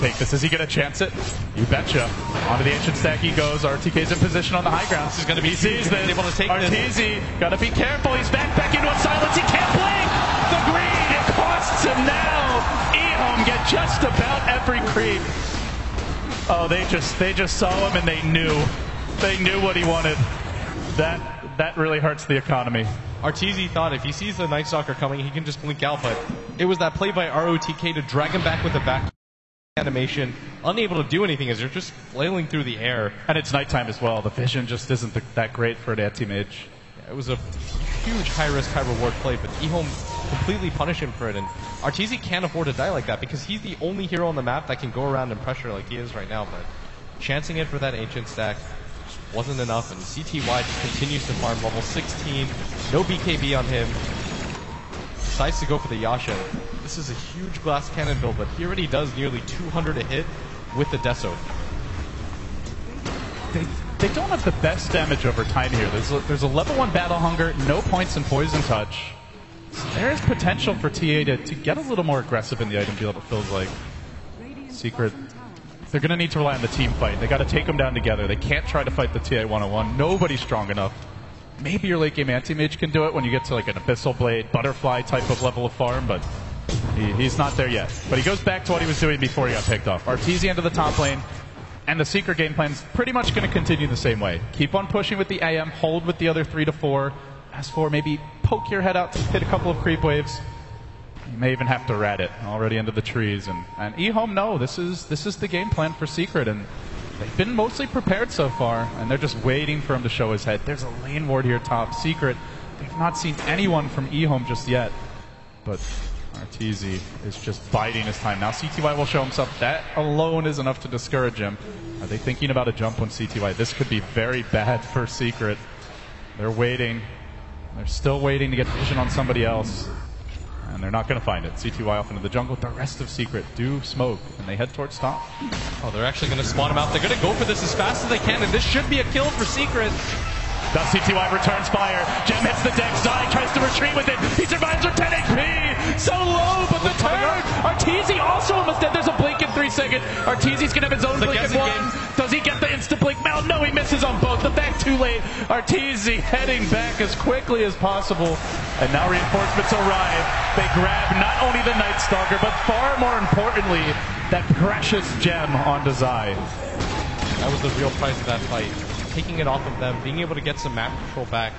take this. Is he going to chance it? You betcha. Onto the ancient stack he goes. RTK's in position on the high ground. This is going to be sees this. Able to take Arteezy, got to be careful. He's back into a silence. He can't blink. The green, it costs him now. eHome get just about every creep. Oh, they just saw him and they knew what he wanted. That really hurts the economy. Arteezy thought if he sees the Night Stalker coming, he can just blink out, but it was that play by ROTK to drag him back with a back animation, unable to do anything as they're just flailing through the air. And it's nighttime as well. The vision just isn't that great for an anti-mage. Yeah, it was a huge high-risk, high-reward play, but eHome completely punished him for it, and Arteezy can't afford to die like that because he's the only hero on the map that can go around and pressure like he is right now, but chancing it for that ancient stack wasn't enough, and CTY just continues to farm level 16. No BKB on him. Decides to go for the Yasha. This is a huge glass cannon build, but he already does nearly 200 a hit with the Deso. They don't have the best damage over time here. There's a level 1 battle hunger, no points in poison touch. So there is potential for TA to get a little more aggressive in the item field, it feels like. Secret. They're going to need to rely on the team fight. They got to take them down together. They can't try to fight the TA 101. Nobody's strong enough. Maybe your late game anti-mage can do it when you get to like an Abyssal Blade, Butterfly type of level of farm, but he's not there yet. But he goes back to what he was doing before he got picked off. Arteezy into the top lane, and the Secret game plan's pretty much going to continue the same way. Keep on pushing with the AM, hold with the other 3 to 4. S4, maybe poke your head out to hit a couple of creep waves. You may even have to rat it already into the trees. And eHome, no, this is the game plan for Secret, and they've been mostly prepared so far, and they're just waiting for him to show his head. There's a lane ward here top. Secret, they've not seen anyone from eHome just yet, but Arteezy is just biding his time. Now CTY will show himself. That alone is enough to discourage him. Are they thinking about a jump on CTY? This could be very bad for Secret. They're waiting. They're still waiting to get vision on somebody else. And they're not going to find it. CTY off into the jungle. The rest of Secret do smoke, and they head towards top. Oh, they're actually going to spawn him out. They're going to go for this as fast as they can, and this should be a kill for Secret. The CTY returns fire. Gem hits the deck. Zai tries to retreat with it. He survives with 10 HP. So low, but the turn. Arteezy also almost dead. There's a blink in 3 seconds. Arteezy's going to have his own blink in 1. Does he get the insta blink? No, he misses on both. The back too late. Arteezy heading back as quickly as possible. And now reinforcements arrive. They grab not only the Night Stalker, but far more importantly, that precious gem onto Zai. That was the real price of that fight. Taking it off of them, being able to get some map control back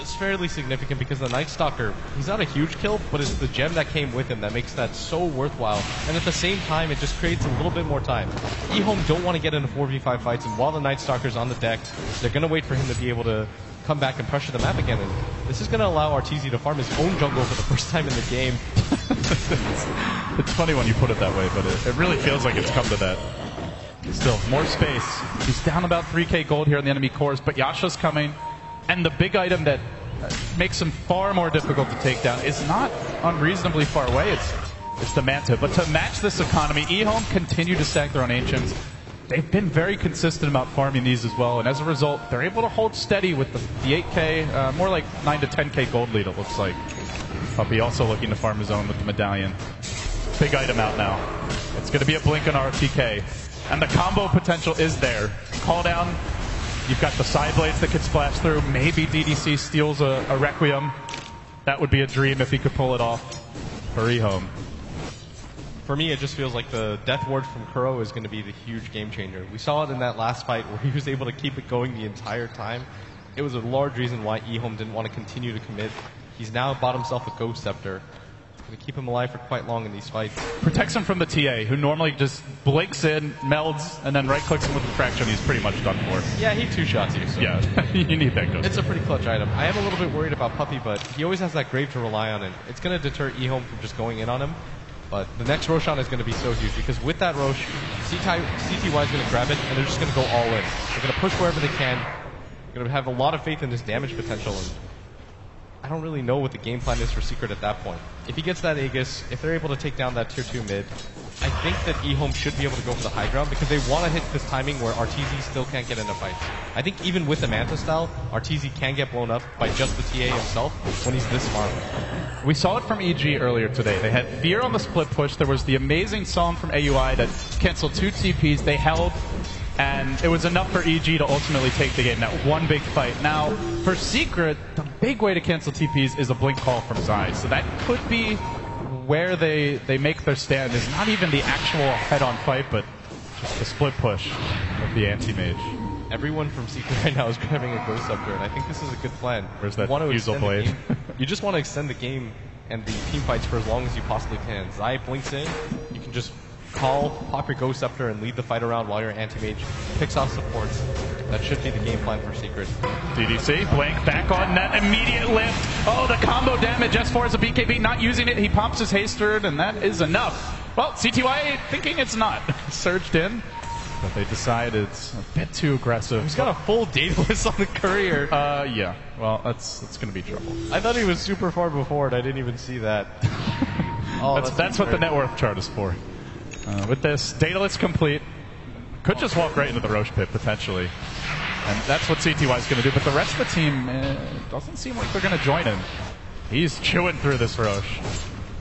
is fairly significant because the Night Stalker, he's not a huge kill, but it's the gem that came with him that makes that so worthwhile. And at the same time, it just creates a little bit more time. eHome don't want to get into 4v5 fights, and while the Night Stalker's on the deck, they're going to wait for him to be able to come back and pressure the map again. And this is going to allow Arteezy to farm his own jungle for the first time in the game. It's funny when you put it that way, but it really feels like it's come to that. Still, more space. He's down about 3k gold here in the enemy cores, but Yasha's coming. And the big item that makes him far more difficult to take down is not unreasonably far away. It's the Manta. But to match this economy, eHome continue to stack their own Ancients. They've been very consistent about farming these as well, and as a result, they're able to hold steady with the 8k, more like 9 to 10k gold lead, it looks like. Puppy also looking to farm his own with the medallion. Big item out now. It's going to be a blink on RTK. And the combo potential is there. Call down. You've got the side blades that could splash through. Maybe DDC steals a Requiem. That would be a dream if he could pull it off for eHome. For me, it just feels like the Death Ward from Kuro is going to be the huge game changer. We saw it in that last fight where he was able to keep it going the entire time. It was a large reason why eHome didn't want to continue to commit. He's now bought himself a Ghost Scepter. Going to keep him alive for quite long in these fights. Protects him from the TA, who normally just blinks in, melds, and then right-clicks him with Refraction. He's pretty much done for. Yeah, he two-shots you. So. Yeah, you need that Ghost. It's a pretty clutch item. I am a little bit worried about Puppy, but he always has that Grave to rely on, and it's going to deter eHome from just going in on him. But the next Roshan is going to be so huge, because with that Rosh, CTY is going to grab it, and they're just going to go all in. They're going to push wherever they can. They're going to have a lot of faith in his damage potential. And I don't really know what the game plan is for Secret at that point. If he gets that Aegis, if they're able to take down that tier 2 mid, I think that eHome should be able to go for the high ground because they want to hit this timing where RTZ still can't get into fights. I think even with the Manta style, RTZ can get blown up by just the TA himself when he's this far away. We saw it from EG earlier today. They had Fear on the split push. There was the amazing song from AUI that canceled 2 TPs. They held, and it was enough for EG to ultimately take the game. That one big fight. Now, for Secret, the big way to cancel TPs is a blink call from Zai. So that could be where they make their stand, is not even the actual head-on fight, but just the split push of the anti-mage. Everyone from Secret right now is grabbing a Ghost Scepter, and I think this is a good plan. Where's that fusel blade? You just want to extend the game and the team fights for as long as you possibly can. Zai blinks in, you can just call, pop your Ghost Scepter, and lead the fight around while your anti-mage picks off supports. That should be the game plan for Secret. DDC, Blink back on net, immediate lift. Oh, the combo damage. S4 is a BKB, not using it. He pops his Hastered, and that is enough. Well, CTY thinking it's not. Surged in, but they decide it's a bit too aggressive. He's got a full Daedalus on the Courier. Yeah. Well, that's going to be trouble. I thought he was super far before, and I didn't even see that. Oh, that's what the net worth chart is for. With this, Daedalus complete. Could just walk right into the Roche pit, potentially. And that's what CTY is going to do. But the rest of the team doesn't seem like they're going to join him. He's chewing through this Roche.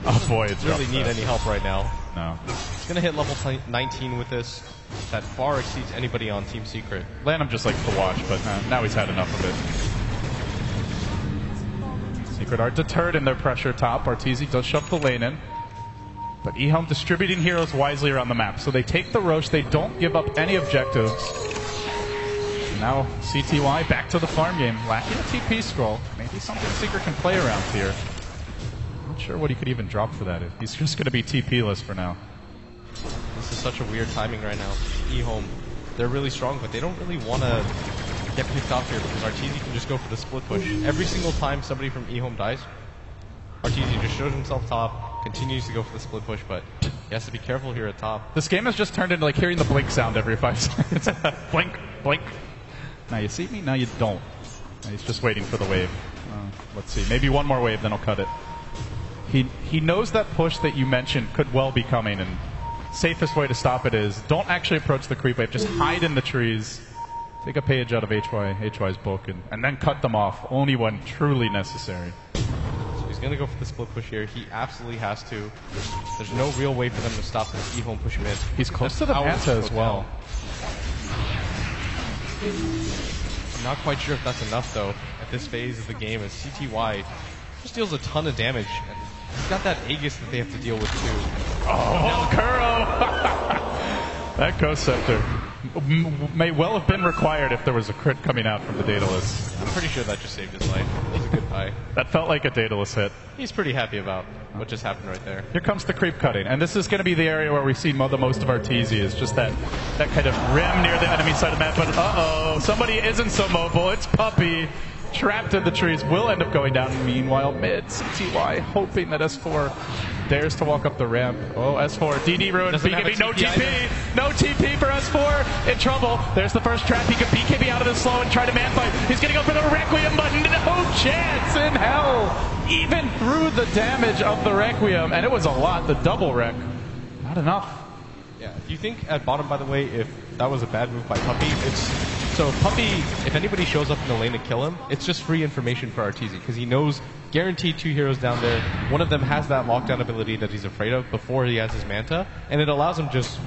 Oh boy, it's really need any help right now. No. He's going to hit level 19 with this. That far exceeds anybody on Team Secret. Lanham just likes to watch, but now he's had enough of it. Secret are deterred in their pressure top. Arteezy does shove the lane in. But eHome distributing heroes wisely around the map. So they take the Roche, they don't give up any objectives. Now CTY back to the farm game, lacking a TP scroll. Maybe something Secret can play around here. Not sure what he could even drop for that. He's just going to be TP-less for now. This is such a weird timing right now. eHome, they're really strong, but they don't really want to get picked off here because Arteezy can just go for the split push. Every single time somebody from eHome dies, Arteezy just shows himself top, continues to go for the split push, but he has to be careful here at top. This game has just turned into like hearing the blink sound every 5 seconds. Blink, blink. Now you see me, now you don't. Now he's just waiting for the wave. Let's see, maybe one more wave, then he'll cut it. He knows that push that you mentioned could well be coming, and safest way to stop it is don't actually approach the creep wave, just hide in the trees. Take a page out of HY's book and then cut them off, only when truly necessary. He's going to go for the split push here. He absolutely has to. There's no real way for them to stop this eHome push mid. He's close to the Manta as well. I'm not quite sure if that's enough, though, at this phase of the game, as CTY just deals a ton of damage. And he's got that Aegis that they have to deal with, too. Oh, Kuro! That Ghost Scepter may well have been required if there was a crit coming out from the Daedalus. I'm pretty sure that just saved his life. He's a good guy. That felt like a Daedalus hit. He's pretty happy about what just happened right there. Here comes the creep cutting, and this is going to be the area where we see the most of Arteezy, is just that kind of rim near the enemy side of the map. But uh-oh, somebody isn't so mobile. It's Puppey, trapped in the trees, will end up going down. Meanwhile, mid, CTY hoping that S4 dares to walk up the ramp. Oh, S4, DD ruined, BKB, no TP, no TP for S4, in trouble. There's the first trap, he could BKB out of the slow and try to man fight. He's gonna go for the Requiem button, no chance in hell, even through the damage of the Requiem, and it was a lot, the double Rec, not enough. Yeah, do you think at bottom, by the way, if that was a bad move by Puppey, so Puppey, if anybody shows up in the lane to kill him, it's just free information for Arteezy, because he knows guaranteed 2 heroes down there. One of them has that lockdown ability that he's afraid of before he has his Manta, and it allows him just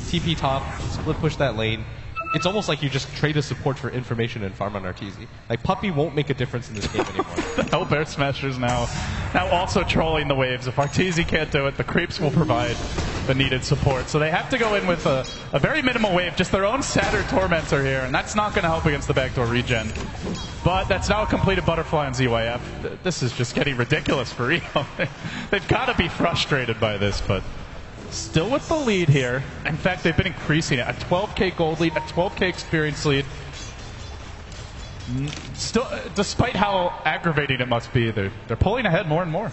TP top, split push that lane. It's almost like you just trade a support for information and farm on Arteezy. Like, Puppey won't make a difference in this game anymore. The Hellbear Smashers now also trolling the waves. If Arteezy can't do it, the creeps will provide the needed support. So they have to go in with a very minimal wave, just their own Satyr Tormentor here, and that's not going to help against the backdoor regen. But that's now a completed Butterfly on ZYF. This is just getting ridiculous for Rio. They've got to be frustrated by this, but still with the lead here. In fact, they've been increasing it. A 12k gold lead, a 12k experience lead. Still, despite how aggravating it must be, they're pulling ahead more and more.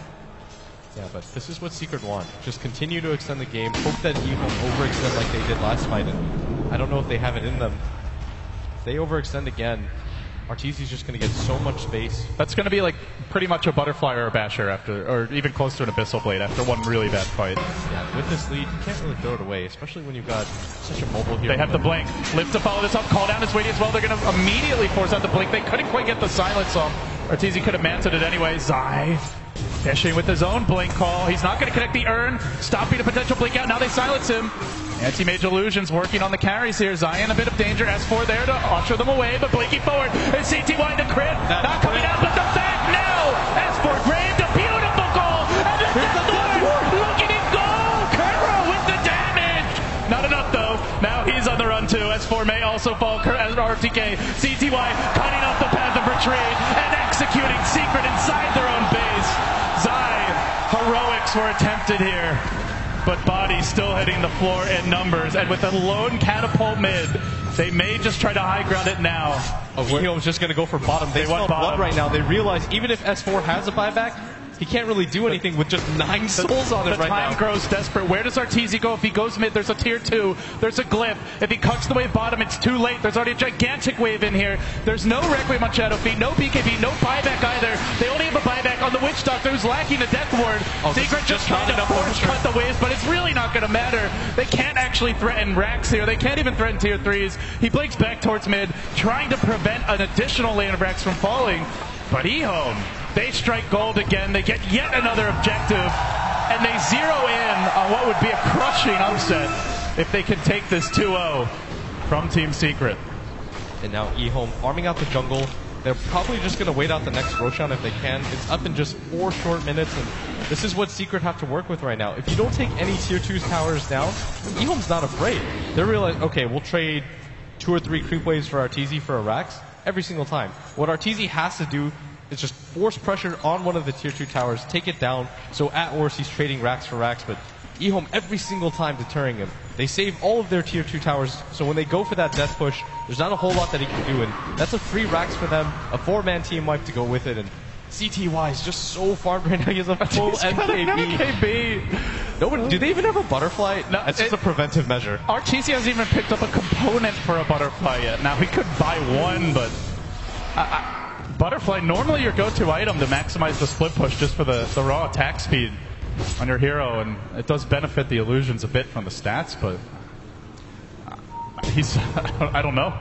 Yeah, but this is what Secret want. Just continue to extend the game. Hope that eHome overextend like they did last fight. And I don't know if they have it in them. If they overextend again, Arteezy's just going to get so much space. That's going to be like pretty much a butterfly or a basher after, or even close to an abyssal blade after one really bad fight. Yeah, with this lead, you can't really throw it away, especially when you've got such a mobile hero. They have the blink. Live to follow this up. Call down is waiting as well. They're going to immediately force out the blink. They couldn't quite get the silence off. Arteezy could have manted it anyway. Zai fishing with his own blink call. He's not going to connect the urn, stopping a potential blink out. Now they silence him. Anti-Mage Illusions working on the carries here. Zion a bit of danger. S4 there to usher them away, but blinking forward. And CTY the crit. Not coming out, but the back now. S4 grabbed a beautiful goal. And the Deathward looking in goal. Kuro with the damage. Not enough though. Now he's on the run too. S4 may also fall as RTK. CTY cutting off the path of retreat and executing Secret inside their own base. Zai, heroics were attempted here. But Body still hitting the floor in numbers, and with a lone catapult mid, they may just try to high ground it now. Ehome's just going to go for bottom. They want blood right now. They realize even if S4 has a buyback, he can't really do anything with just 9 souls on it right now. The time grows desperate. Where does Arteezy go? If he goes mid, there's a tier 2. There's a glyph. If he cuts the wave bottom, it's too late. There's already a gigantic wave in here. There's no Requiem on Shadow Feet, no BKB, no buyback either. They only have a buyback on the Witch Doctor who's lacking the Death Ward. Secret just trying to force cut the waves, but it's really not going to matter. They can't actually threaten Rax here. They can't even threaten tier 3s. He blinks back towards mid, trying to prevent an additional lane of Rax from falling. But Ehome, they strike gold again. They get yet another objective, and they zero in on what would be a crushing upset if they can take this 2-0 from Team Secret. And now Ehome farming out the jungle. They're probably just going to wait out the next Roshan if they can. It's up in just 4 short minutes, and this is what Secret have to work with right now. If you don't take any tier 2 towers down, Ehome's not afraid. They're realizing, okay, we'll trade 2 or 3 creep waves for Arteezy for a Rax every single time. What Arteezy has to do is just force pressure on one of the tier 2 towers, take it down, so at worst he's trading Rax for Rax, but Ehome every single time deterring him. They save all of their tier 2 towers, so when they go for that death push, there's not a whole lot that he can do, and that's a free Rax for them, a 4-man team wipe to go with it, and CTY is just so farmed right now. He has a full MKB. Nobody, do they even have a butterfly? No, it's just a preventive measure. Arteezy hasn't even picked up a component for a butterfly yet. Now, he could buy one, but butterfly, normally your go-to item to maximize the split push just for the raw attack speed on your hero, and it does benefit the illusions a bit from the stats, but he's, I don't know.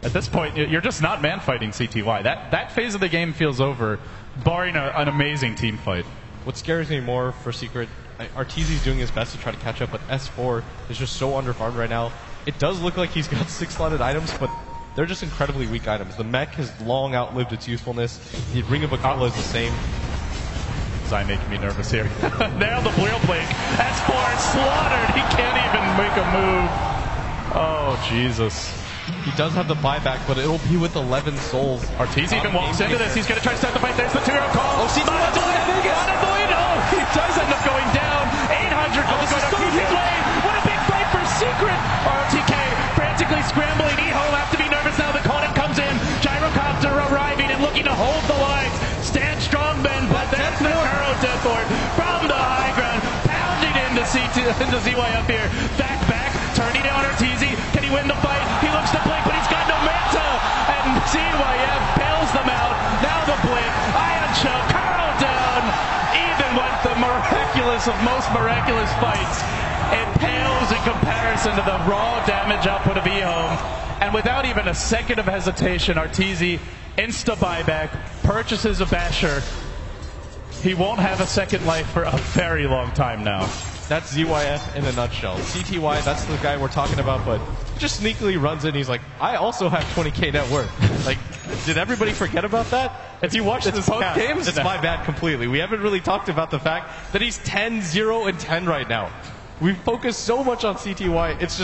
At this point, you're just not man-fighting CTY. That phase of the game feels over, barring an amazing team fight. What scares me more for Secret, Arteezy's doing his best to try to catch up, but S4 is just so underfarmed right now. It does look like he's got 6 slotted items, but they're just incredibly weak items. The mech has long outlived its usefulness. The Ring of Akala is the same. Zai making me nervous here. Now the Blue Blink. S4 slaughtered. He can't even make a move. Oh, Jesus. He does have the buyback, but it'll be with 11 souls. Arteezy even walks into this. He's going to try to start the fight. There's the 2-0 call. Oh, CTY doesn't have Vegas. Oh, he does end up going down. 800 gold going Arteezy's way. What a big fight for Secret. RTK frantically scrambling. Ehome have to be nervous now. The Conan comes in. Gyrocopter arriving and looking to hold the lines. Stand strong, Ben, but there's the Kuro Deathward from the high ground. Pounding into ZY up here. Back, turning it on Arteezy. Can he win the fight? He looks to blink, but he's got no manta. And ZYF bails them out. Now the blink. Ion Choke. Kuro down. Even with the miraculous of most miraculous fights, it pales in comparison to the raw damage output of Ehome. And without even a second of hesitation, Arteezy insta buyback, purchases a basher. He won't have a second life for a very long time now. That's ZYF in a nutshell. CTY, that's the guy we're talking about, but just sneakily runs in. He's like, I also have 20k net worth. Like, did everybody forget about that? If you watch this post games, it's my bad completely. We haven't really talked about the fact that he's 10-0 and 10 right now. We've focused so much on CTY. It's just